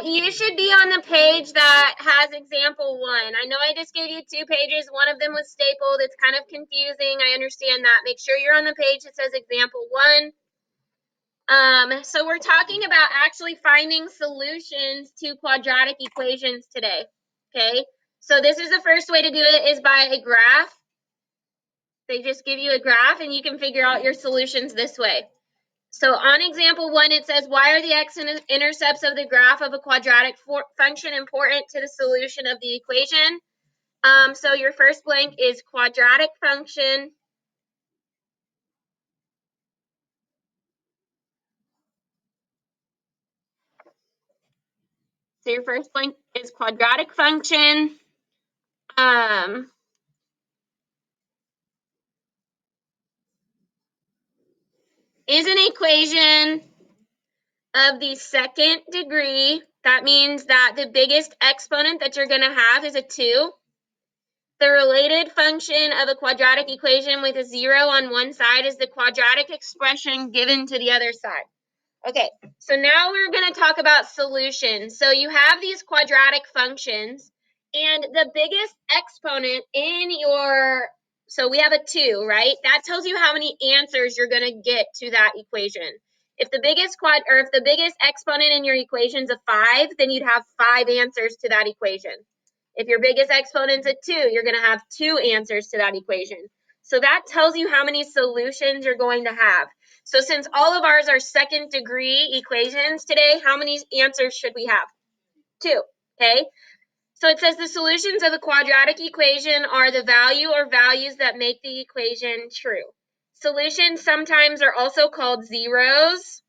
you should be on the page that has example 1. I know I just gave you 2 pages. One of them was stapled. It's kind of confusing. I understand that. Make sure you're on the page that says example 1. So we're talking about actually finding solutions to quadratic equations today. Okay, so this is the first way to do it is by a graph. They just give you a graph and you can figure out your solutions this way. So on example 1, it says, why are the x-intercepts of the graph of a quadratic function important to the solution of the equation? So your first blank is quadratic function. So your first blank is quadratic function. Is an equation of the second degree. That means that the biggest exponent that you're going to have is a 2. The related function of a quadratic equation with a 0 on one side is the quadratic expression given to the other side. Okay, so now we're going to talk about solutions. So you have these quadratic functions, and the biggest exponent in your, so we have a 2, right? That tells you how many answers you're going to get to that equation. If the biggest exponent in your equation is a 5, then you'd have 5 answers to that equation. If your biggest exponent's a 2, you're going to have 2 answers to that equation. So that tells you how many solutions you're going to have. So since all of ours are second degree equations today, how many answers should we have? 2, okay? So it says the solutions of a quadratic equation are the value or values that make the equation true. Solutions sometimes are also called zeros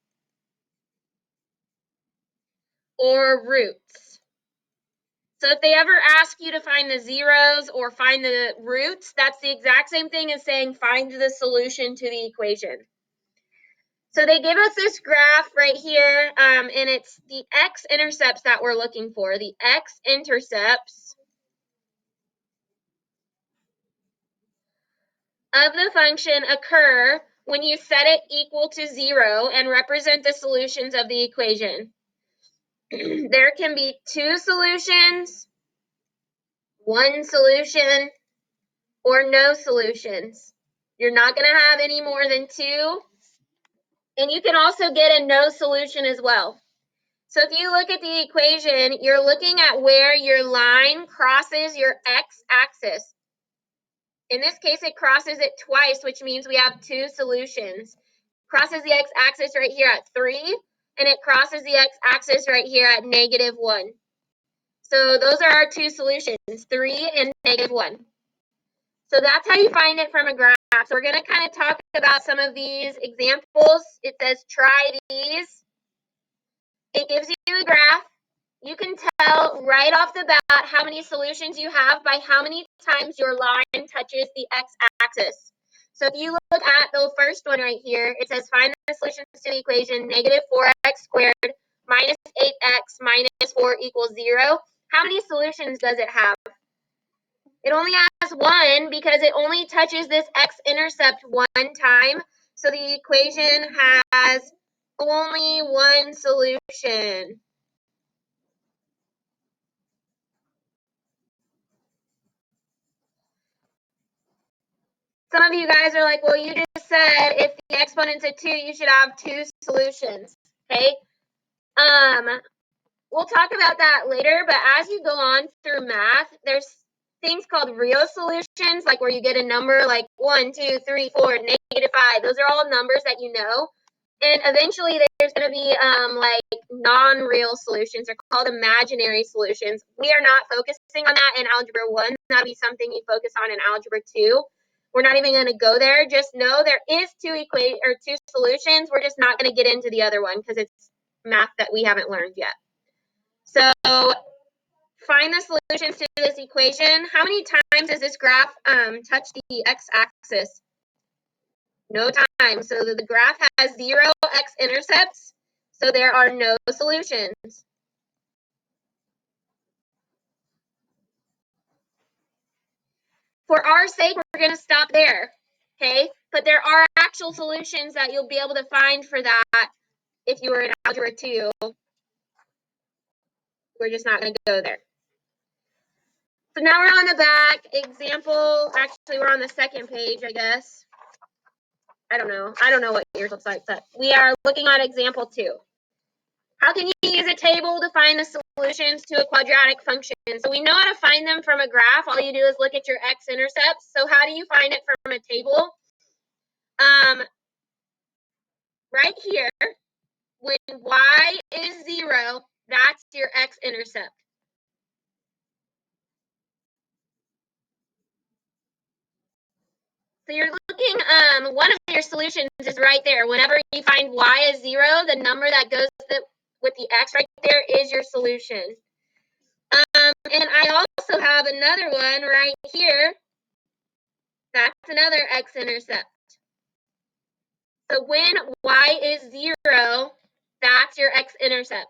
or roots. So if they ever ask you to find the zeros or find the roots, that's the exact same thing as saying find the solution to the equation. So they give us this graph right here, and it's the x-intercepts that we're looking for. The x-intercepts of the function occur when you set it equal to 0 and represent the solutions of the equation. There can be 2 solutions, 1 solution, or no solutions. You're not going to have any more than 2. And you can also get a no solution as well. So if you look at the equation, you're looking at where your line crosses your x-axis. In this case, it crosses it twice, which means we have 2 solutions. Crosses the x-axis right here at 3, and it crosses the x-axis right here at -1. So those are our 2 solutions, 3 and -1. So that's how you find it from a graph. So we're going to kind of talk about some of these examples. It says try these. It gives you a graph. You can tell right off the bat how many solutions you have by how many times your line touches the x-axis. So if you look at the first one right here, it says find the solutions to the equation -4x squared minus 8x minus 4 equals 0. How many solutions does it have? It only has 1 because it only touches this x-intercept 1 time. So the equation has only 1 solution. Some of you guys are like, well, you just said if the exponent's a 2, you should have 2 solutions, okay? We'll talk about that later, but as you go on through math, there's things called real solutions, like where you get a number like 1, 2, 3, 4, -5. Those are all numbers that you know. And eventually there's going to be like non-real solutions. They're called imaginary solutions. We are not focusing on that in Algebra 1. That'll be something you focus on in Algebra 2. We're not even going to go there. Just know there is 2 solutions. We're just not going to get into the other one because it's math that we haven't learned yet. So find the solutions to this equation. How many times does this graph touch the x-axis? No time. So the graph has 0 x-intercepts, so there are no solutions. For our sake, we're going to stop there, okay? But there are actual solutions that you'll be able to find for that if you were in Algebra 2. We're just not going to go there. So now we're on the back example. Actually, we're on the second page, I guess. I don't know what yours looks like, but we are looking at example 2. How can you use a table to find the solutions to a quadratic function? So we know how to find them from a graph. All you do is look at your x-intercepts. So how do you find it from a table? Right here, when y is 0, that's your x-intercept. So you're looking, one of your solutions is right there. Whenever you find y is 0, the number that goes with the x right there is your solution. And I also have another one right here. That's another x-intercept. So when y is 0, that's your x-intercept.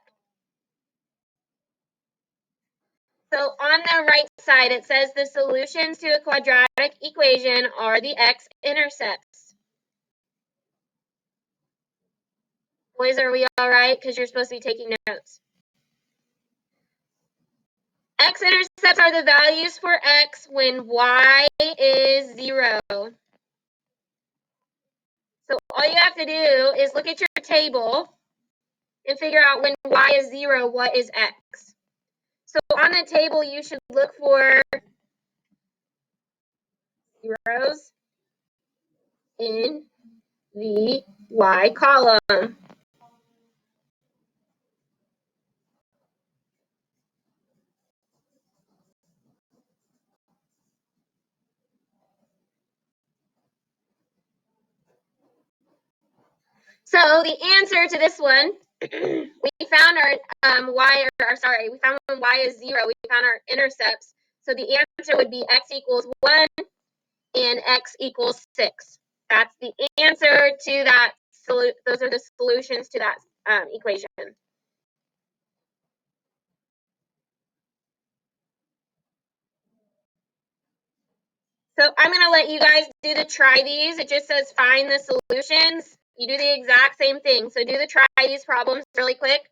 So on the right side, it says the solutions to a quadratic equation are the x-intercepts. Boys, are we all right? Because you're supposed to be taking notes. X-intercepts are the values for x when y is 0. So all you have to do is look at your table and figure out when y is 0, what is x. So on the table, you should look for zeros in the y column. So the answer to this one, we found our we found when y is 0, we found our intercepts. So the answer would be x equals 1 and x equals 6. That's the answer to that. Those are the solutions to that equation. So I'm going to let you guys try these. It just says find the solutions. You do the exact same thing. So try these problems really quick.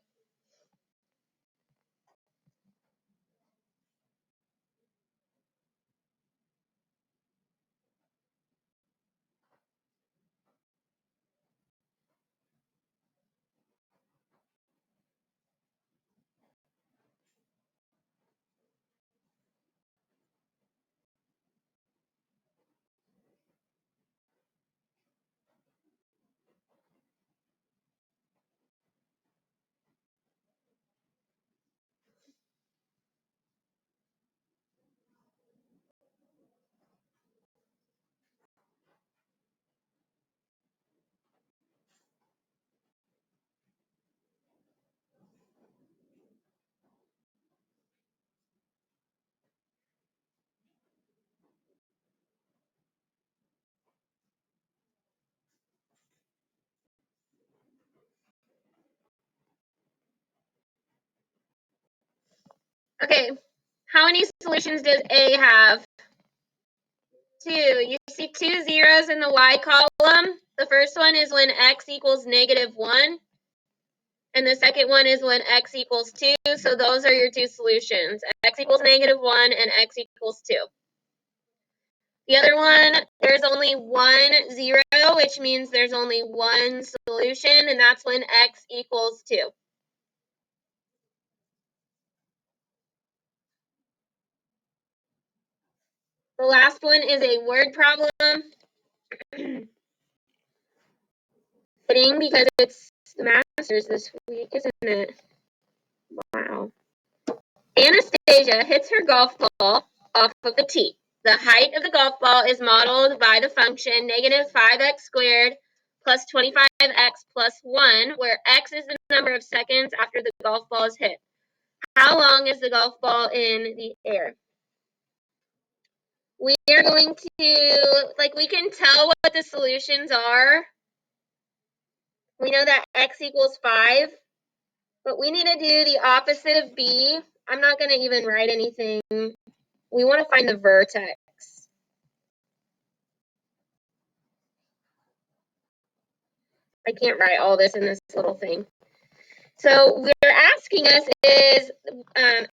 Okay, how many solutions does A have? 2. You see 2 zeros in the y column. The first one is when x equals -1. And the second one is when x equals 2. So those are your two solutions. X equals -1 and x equals 2. The other one, there's only 1 0, which means there's only one solution, and that's when x equals 2. The last one is a word problem. Fitting because it's the Masters this week, isn't it? Wow. Anastasia hits her golf ball off of the tee. The height of the golf ball is modeled by the function -5x squared plus 25x plus 1, where x is the number of seconds after the golf ball is hit. How long is the golf ball in the air? We are going to, we can tell what the solutions are. We know that x equals 5, but we need to do the opposite of b. I'm not going to even write anything. We want to find the vertex. I can't write all this in this little thing. So we're asking us is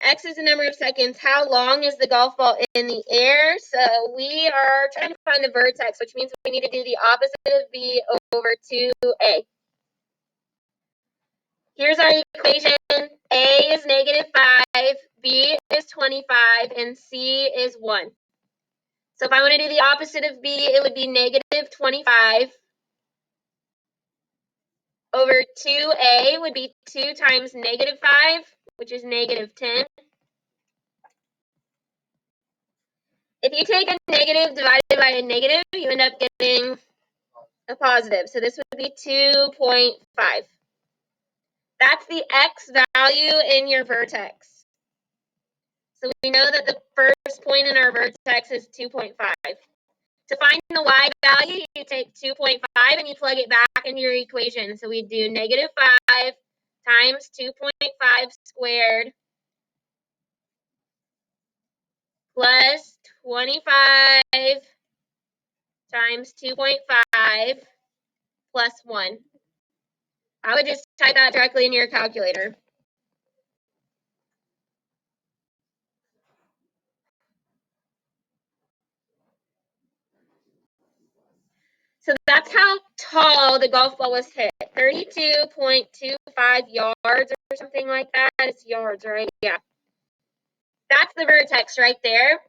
x is the number of seconds. How long is the golf ball in the air? So we are trying to find the vertex, which means we need to do the opposite of b over 2a. Here's our equation. A is -5, B is 25, and C is 1. So if I want to do the opposite of B, it would be -25 over 2A would be 2 times -5, which is -10. If you take a negative divided by a negative, you end up getting a positive. So this would be 2.5. That's the x value in your vertex. So we know that the first point in our vertex is 2.5. To find the y value, you take 2.5 and you plug it back into your equation. So we do -5 times 2.5 squared plus 25 times 2.5 plus 1. I would just type that directly in your calculator. So that's how tall the golf ball was hit. 32.25 yards or something like that. It's yards, right? Yeah. That's the vertex right there.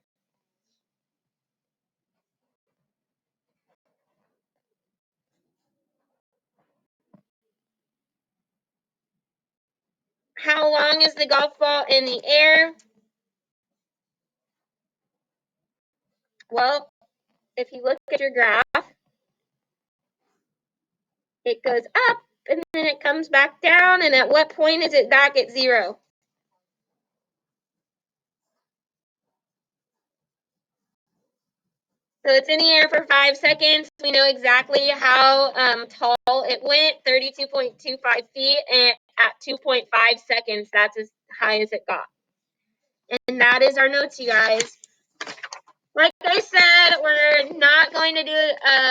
How long is the golf ball in the air? Well, if you look at your graph, it goes up and then it comes back down. And at what point is it back at 0? So it's in the air for 5 seconds. We know exactly how tall it went, 32.25 feet, and at 2.5 seconds, that's as high as it got. And that is our notes, you guys. Like I said, we're not going to do